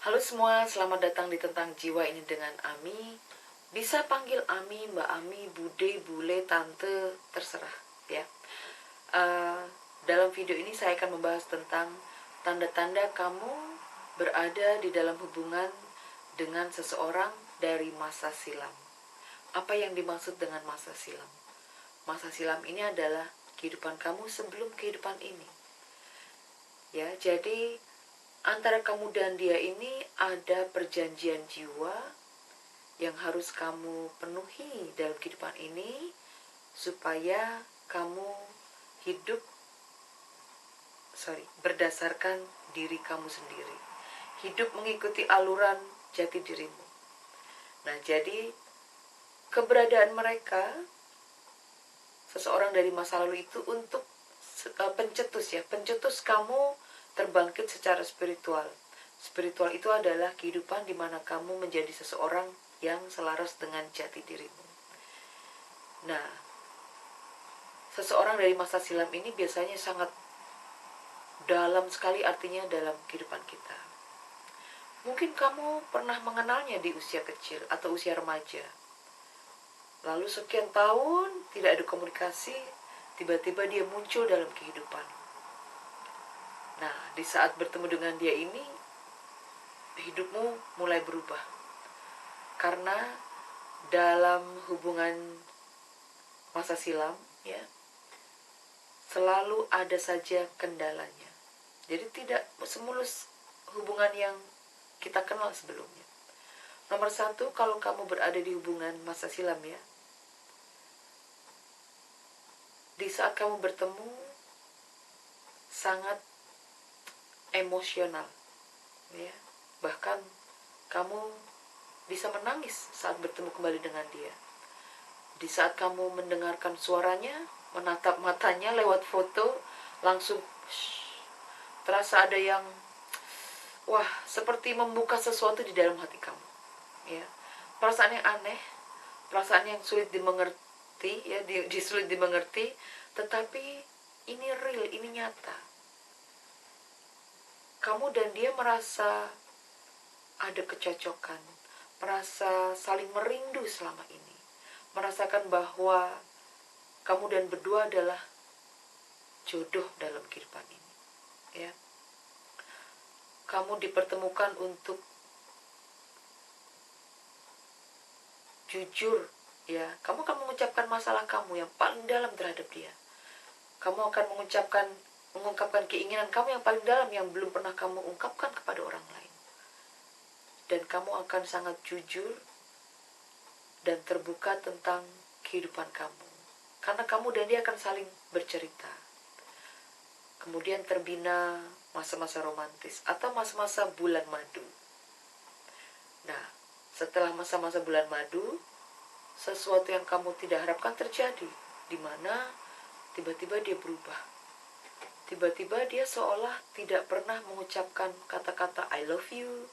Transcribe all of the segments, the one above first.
Halo semua, selamat datang di Tentang Jiwa ini dengan Ami. Bisa panggil Ami, Mbak Ami, Bude, Bule, Tante, terserah ya. Uh, Dalam video ini saya akan membahas tentang tanda-tanda kamu berada di dalam hubungan dengan seseorang dari masa silam. Apa yang dimaksud dengan masa silam? Masa silam ini adalah kehidupan kamu sebelum kehidupan ini. Ya, jadi antara kamu dan dia ini ada perjanjian jiwa yang harus kamu penuhi dalam kehidupan ini supaya kamu hidup berdasarkan diri kamu sendiri. Hidup mengikuti aluran jati dirimu. Nah, jadi keberadaan mereka, seseorang dari masa lalu itu untuk pencetus kamu terbangkit secara spiritual. Spiritual itu adalah kehidupan di mana kamu menjadi seseorang yang selaras dengan jati dirimu. Nah, seseorang dari masa silam ini biasanya sangat dalam sekali artinya dalam kehidupan kita. Mungkin kamu pernah mengenalnya di usia kecil atau usia remaja. Lalu sekian tahun tidak ada komunikasi, tiba-tiba dia muncul dalam kehidupan. Nah, di saat bertemu dengan dia ini, hidupmu mulai berubah. Karena dalam hubungan masa silam, ya, selalu ada saja kendalanya. Jadi tidak semulus hubungan yang kita kenal sebelumnya. Nomor satu, kalau kamu berada di hubungan masa silam ya, di saat kamu bertemu sangat emosional, ya. Bahkan kamu bisa menangis saat bertemu kembali dengan dia. Di saat kamu mendengarkan suaranya, menatap matanya lewat foto, langsung terasa ada yang wah, seperti membuka sesuatu di dalam hati kamu, ya. Perasaan yang aneh, perasaan yang sulit dimengerti, ya, sulit dimengerti, tetapi ini real, ini nyata. Kamu dan dia merasa ada kecocokan, merasa saling merindu selama ini, merasakan bahwa kamu dan berdua adalah jodoh dalam kehidupan ini, ya. Kamu dipertemukan untuk jujur, ya. Kamu akan mengucapkan masalah kamu yang paling dalam terhadap dia. Kamu akan mengungkapkan keinginan kamu yang paling dalam yang belum pernah kamu ungkapkan kepada orang lain. Dan kamu akan sangat jujur dan terbuka tentang kehidupan kamu. Karena kamu dan dia akan saling bercerita. Kemudian terbina masa-masa romantis atau masa-masa bulan madu. Nah, setelah masa-masa bulan madu, sesuatu yang kamu tidak harapkan terjadi, di mana tiba-tiba dia berubah. Tiba-tiba dia seolah tidak pernah mengucapkan kata-kata I love you,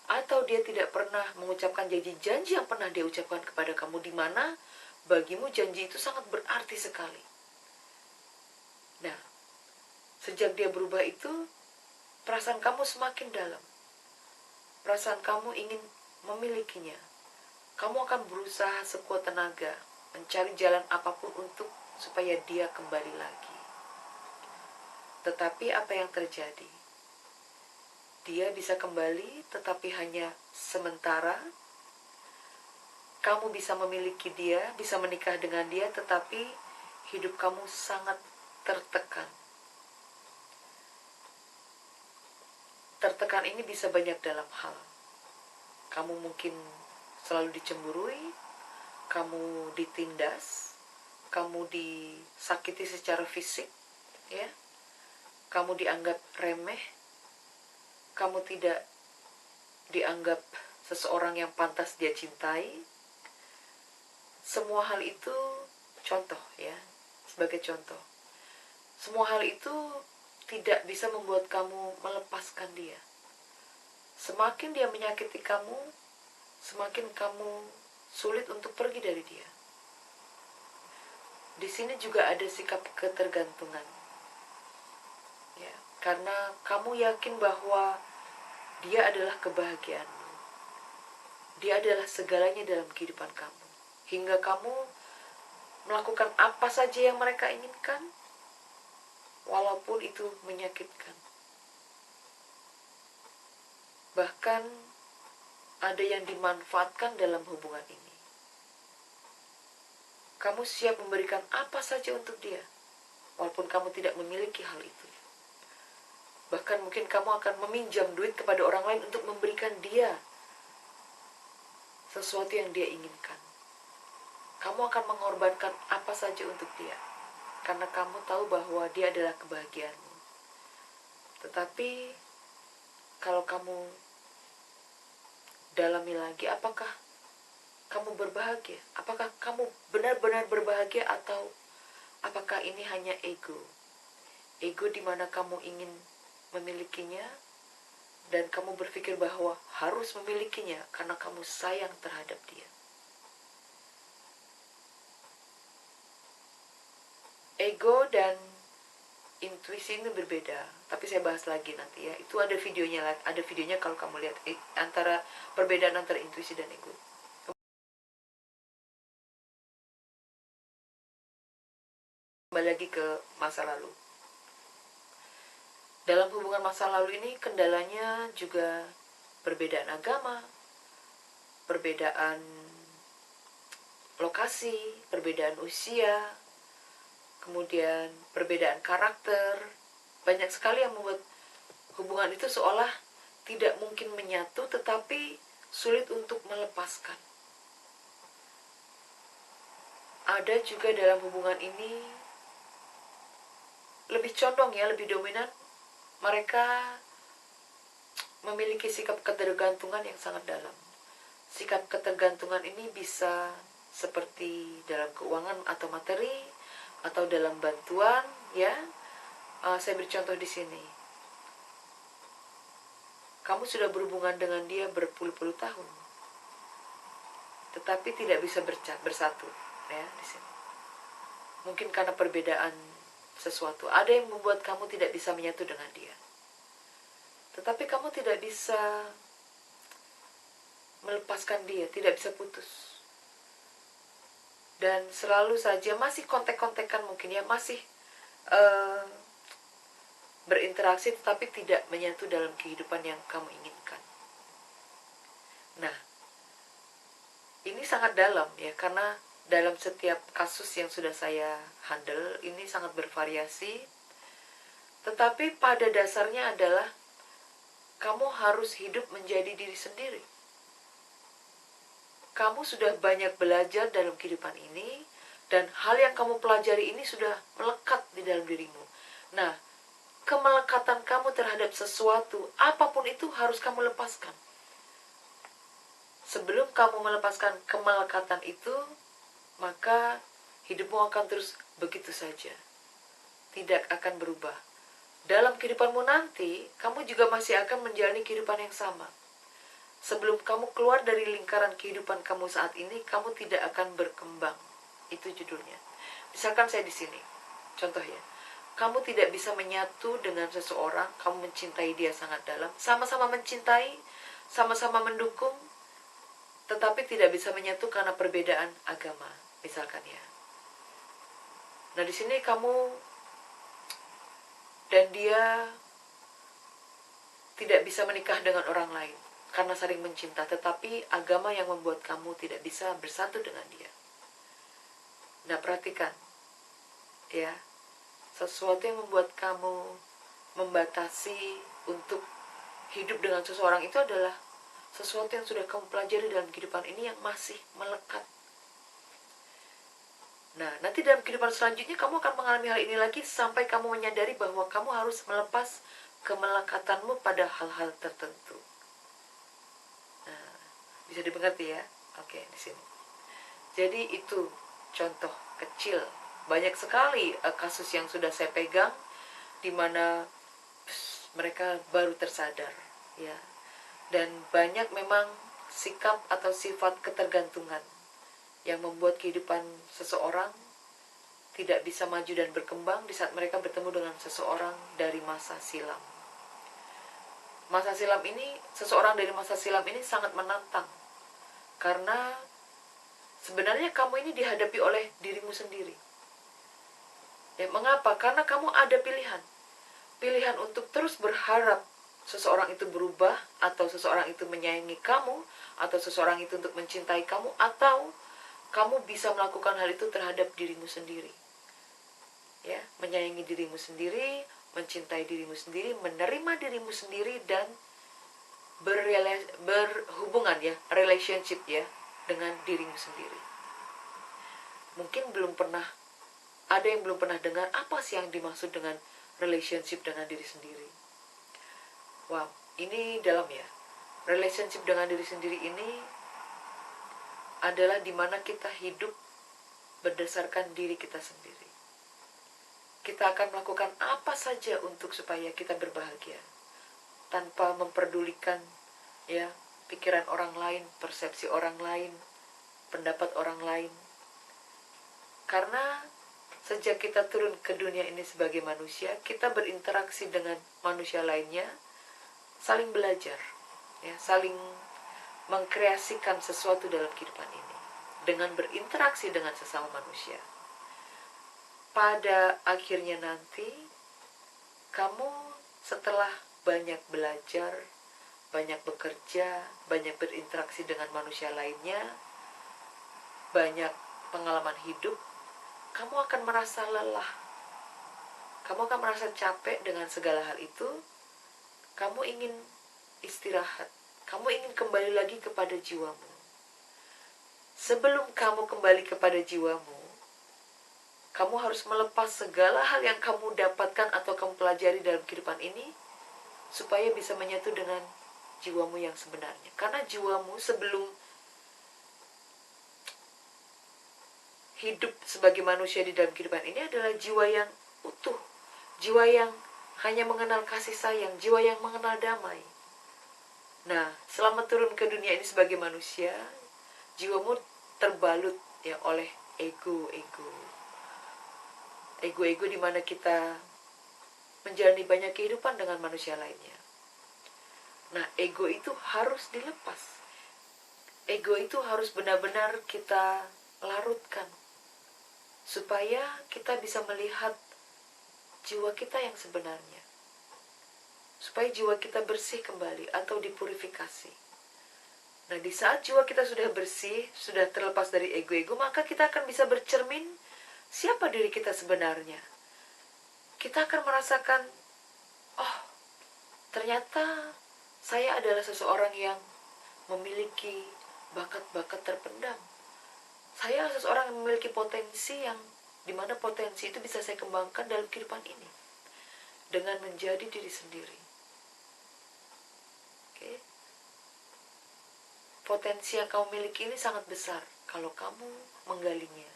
atau dia tidak pernah mengucapkan janji-janji yang pernah dia ucapkan kepada kamu, di mana bagimu janji itu sangat berarti sekali. Nah, sejak dia berubah itu, perasaan kamu semakin dalam. Perasaan kamu ingin memilikinya. Kamu akan berusaha sekuat tenaga mencari jalan apapun untuk supaya dia kembali lagi. Tetapi apa yang terjadi? Dia bisa kembali, tetapi hanya sementara. Kamu bisa memiliki dia, bisa menikah dengan dia, tetapi hidup kamu sangat tertekan. Tertekan ini bisa banyak dalam hal. Kamu mungkin selalu dicemburui, kamu ditindas, kamu disakiti secara fisik, ya. Kamu dianggap remeh, kamu tidak dianggap seseorang yang pantas dia cintai. Semua hal itu contoh, ya, sebagai contoh. Semua hal itu tidak bisa membuat kamu melepaskan dia. Semakin dia menyakiti kamu, semakin kamu sulit untuk pergi dari dia. Di sini juga ada sikap ketergantungan, ya, karena kamu yakin bahwa Dia adalah kebahagiaanmu. Dia adalah segalanya dalam kehidupan kamu. Hingga kamu melakukan apa saja yang mereka inginkan, walaupun itu menyakitkan. Bahkan ada yang dimanfaatkan dalam hubungan ini. Kamu siap memberikan apa saja untuk dia, walaupun kamu tidak memiliki hal itu. Bahkan mungkin kamu akan meminjam duit kepada orang lain untuk memberikan dia sesuatu yang dia inginkan. Kamu akan mengorbankan apa saja untuk dia, karena kamu tahu bahwa dia adalah kebahagiaanmu. Tetapi kalau kamu dalami lagi, apakah kamu berbahagia? Apakah kamu benar-benar berbahagia, atau apakah ini hanya ego? Ego di mana kamu ingin memilikinya, dan kamu berpikir bahwa harus memilikinya karena kamu sayang terhadap dia. Ego dan intuisi ini berbeda, tapi saya bahas lagi nanti ya. Itu ada videonya kalau kamu lihat antara perbedaan antara intuisi dan ego. Kembali lagi ke masa lalu. Dalam hubungan masa lalu ini kendalanya juga perbedaan agama, perbedaan lokasi, perbedaan usia, kemudian perbedaan karakter. Banyak sekali yang membuat hubungan itu seolah tidak mungkin menyatu, tetapi sulit untuk melepaskan. Ada juga dalam hubungan ini lebih condong ya, lebih dominan, mereka memiliki sikap ketergantungan yang sangat dalam. Sikap ketergantungan ini bisa seperti dalam keuangan atau materi, atau dalam bantuan ya. Saya beri contoh di sini. Kamu sudah berhubungan dengan dia berpuluh-puluh tahun, tetapi tidak bisa bersatu ya di sini. Mungkin karena perbedaan sesuatu. Ada yang membuat kamu tidak bisa menyatu dengan dia. Tetapi kamu tidak bisa melepaskan dia, tidak bisa putus. Dan selalu saja masih kontek-kontekan mungkin ya, masih berinteraksi, tetapi tidak menyatu dalam kehidupan yang kamu inginkan. Nah, ini sangat dalam ya, karena dalam setiap kasus yang sudah saya handle ini sangat bervariasi. Tetapi pada dasarnya adalah kamu harus hidup menjadi diri sendiri. Kamu sudah banyak belajar dalam kehidupan ini, dan hal yang kamu pelajari ini sudah melekat di dalam dirimu. Nah, kemelekatan kamu terhadap sesuatu, apapun itu, harus kamu lepaskan. Sebelum kamu melepaskan kemelekatan itu, maka hidupmu akan terus begitu saja, tidak akan berubah. Dalam kehidupanmu nanti, kamu juga masih akan menjalani kehidupan yang sama. Sebelum kamu keluar dari lingkaran kehidupan kamu saat ini, kamu tidak akan berkembang. Itu judulnya. Misalkan saya di sini, contoh ya, kamu tidak bisa menyatu dengan seseorang, kamu mencintai dia sangat dalam, sama-sama mencintai, sama-sama mendukung, tetapi tidak bisa menyatu karena perbedaan agama, misalkan ya. Nah, di sini kamu dan dia tidak bisa menikah dengan orang lain karena saling mencinta, tetapi agama yang membuat kamu tidak bisa bersatu dengan dia. Nah, perhatikan ya, sesuatu yang membuat kamu membatasi untuk hidup dengan seseorang itu adalah sesuatu yang sudah kamu pelajari dalam kehidupan ini yang masih melekat. Nah, nanti dalam kehidupan selanjutnya kamu akan mengalami hal ini lagi sampai kamu menyadari bahwa kamu harus melepas kemelekatanmu pada hal-hal tertentu. Nah, bisa dimengerti ya? Oke, di sini. Jadi itu contoh kecil. Banyak sekali kasus yang sudah saya pegang di mana mereka baru tersadar ya. Dan banyak memang sikap atau sifat ketergantungan yang membuat kehidupan seseorang tidak bisa maju dan berkembang di saat mereka bertemu dengan seseorang dari masa silam. seseorang dari masa silam ini sangat menantang. Karena sebenarnya kamu ini dihadapi oleh dirimu sendiri. Ya, mengapa? Karena kamu ada pilihan. Pilihan untuk terus berharap seseorang itu berubah, atau seseorang itu menyayangi kamu, atau seseorang itu untuk mencintai kamu, atau kamu bisa melakukan hal itu terhadap dirimu sendiri. Ya, menyayangi dirimu sendiri, mencintai dirimu sendiri, menerima dirimu sendiri, dan berhubungan ya, relationship ya, dengan dirimu sendiri. Mungkin ada yang belum pernah dengar apa sih yang dimaksud dengan relationship dengan diri sendiri. Wow, ini dalam ya. Relationship dengan diri sendiri ini adalah dimana kita hidup berdasarkan diri kita sendiri. Kita akan melakukan apa saja untuk supaya kita berbahagia, tanpa memperdulikan ya pikiran orang lain, persepsi orang lain, pendapat orang lain. Karena sejak kita turun ke dunia ini sebagai manusia, kita berinteraksi dengan manusia lainnya, saling belajar, ya, saling mengkreasikan sesuatu dalam kehidupan ini dengan berinteraksi dengan sesama manusia. Pada akhirnya nanti, kamu setelah banyak belajar, banyak bekerja, banyak berinteraksi dengan manusia lainnya, banyak pengalaman hidup, kamu akan merasa lelah. Kamu akan merasa capek dengan segala hal itu. Kamu ingin istirahat. Kamu ingin kembali lagi kepada jiwamu. Sebelum kamu kembali kepada jiwamu, kamu harus melepas segala hal yang kamu dapatkan atau kamu pelajari dalam kehidupan ini, supaya bisa menyatu dengan jiwamu yang sebenarnya. Karena jiwamu sebelum hidup sebagai manusia di dalam kehidupan ini adalah jiwa yang utuh, jiwa yang hanya mengenal kasih sayang, jiwa yang mengenal damai. Nah, selama turun ke dunia ini sebagai manusia, jiwamu terbalut ya oleh ego di mana kita menjalani banyak kehidupan dengan manusia lainnya. Nah, ego itu harus dilepas. Ego itu harus benar-benar kita larutkan, supaya kita bisa melihat jiwa kita yang sebenarnya, supaya jiwa kita bersih kembali atau dipurifikasi. Nah, di saat jiwa kita sudah bersih, sudah terlepas dari ego-ego, maka kita akan bisa bercermin siapa diri kita sebenarnya. Kita akan merasakan, oh, ternyata saya adalah seseorang yang memiliki bakat-bakat terpendam. Saya adalah seseorang yang memiliki potensi, yang dimana potensi itu bisa saya kembangkan dalam kehidupan ini dengan menjadi diri sendiri. Oke. Potensi yang kamu miliki ini sangat besar kalau kamu menggalinya.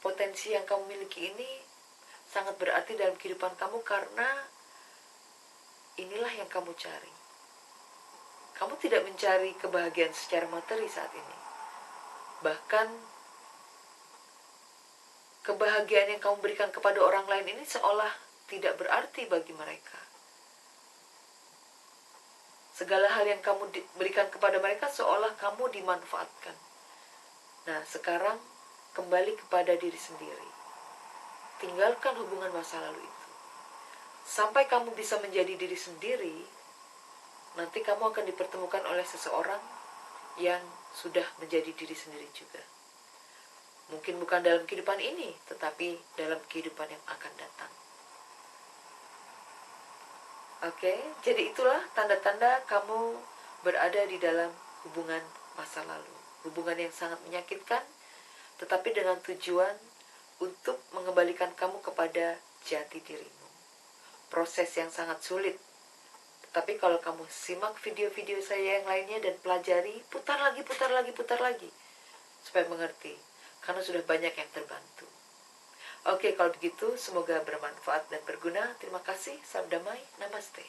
Potensi yang kamu miliki ini sangat berarti dalam kehidupan kamu, karena inilah yang kamu cari. Kamu tidak mencari kebahagiaan secara materi saat ini. Bahkan kebahagiaan yang kamu berikan kepada orang lain ini seolah tidak berarti bagi mereka. Segala hal yang kamu berikan kepada mereka seolah kamu dimanfaatkan. Nah, sekarang kembali kepada diri sendiri. Tinggalkan hubungan masa lalu itu. Sampai kamu bisa menjadi diri sendiri, nanti kamu akan dipertemukan oleh seseorang yang sudah menjadi diri sendiri juga. Mungkin bukan dalam kehidupan ini, tetapi dalam kehidupan yang akan datang. Oke, jadi itulah tanda-tanda kamu berada di dalam hubungan masa lalu. Hubungan yang sangat menyakitkan, tetapi dengan tujuan untuk mengembalikan kamu kepada jati dirimu. Proses yang sangat sulit. Tapi kalau kamu simak video-video saya yang lainnya dan pelajari, putar lagi, supaya mengerti. Karena sudah banyak yang terbantu. Oke, kalau begitu semoga bermanfaat dan berguna. Terima kasih, salam damai, namaste.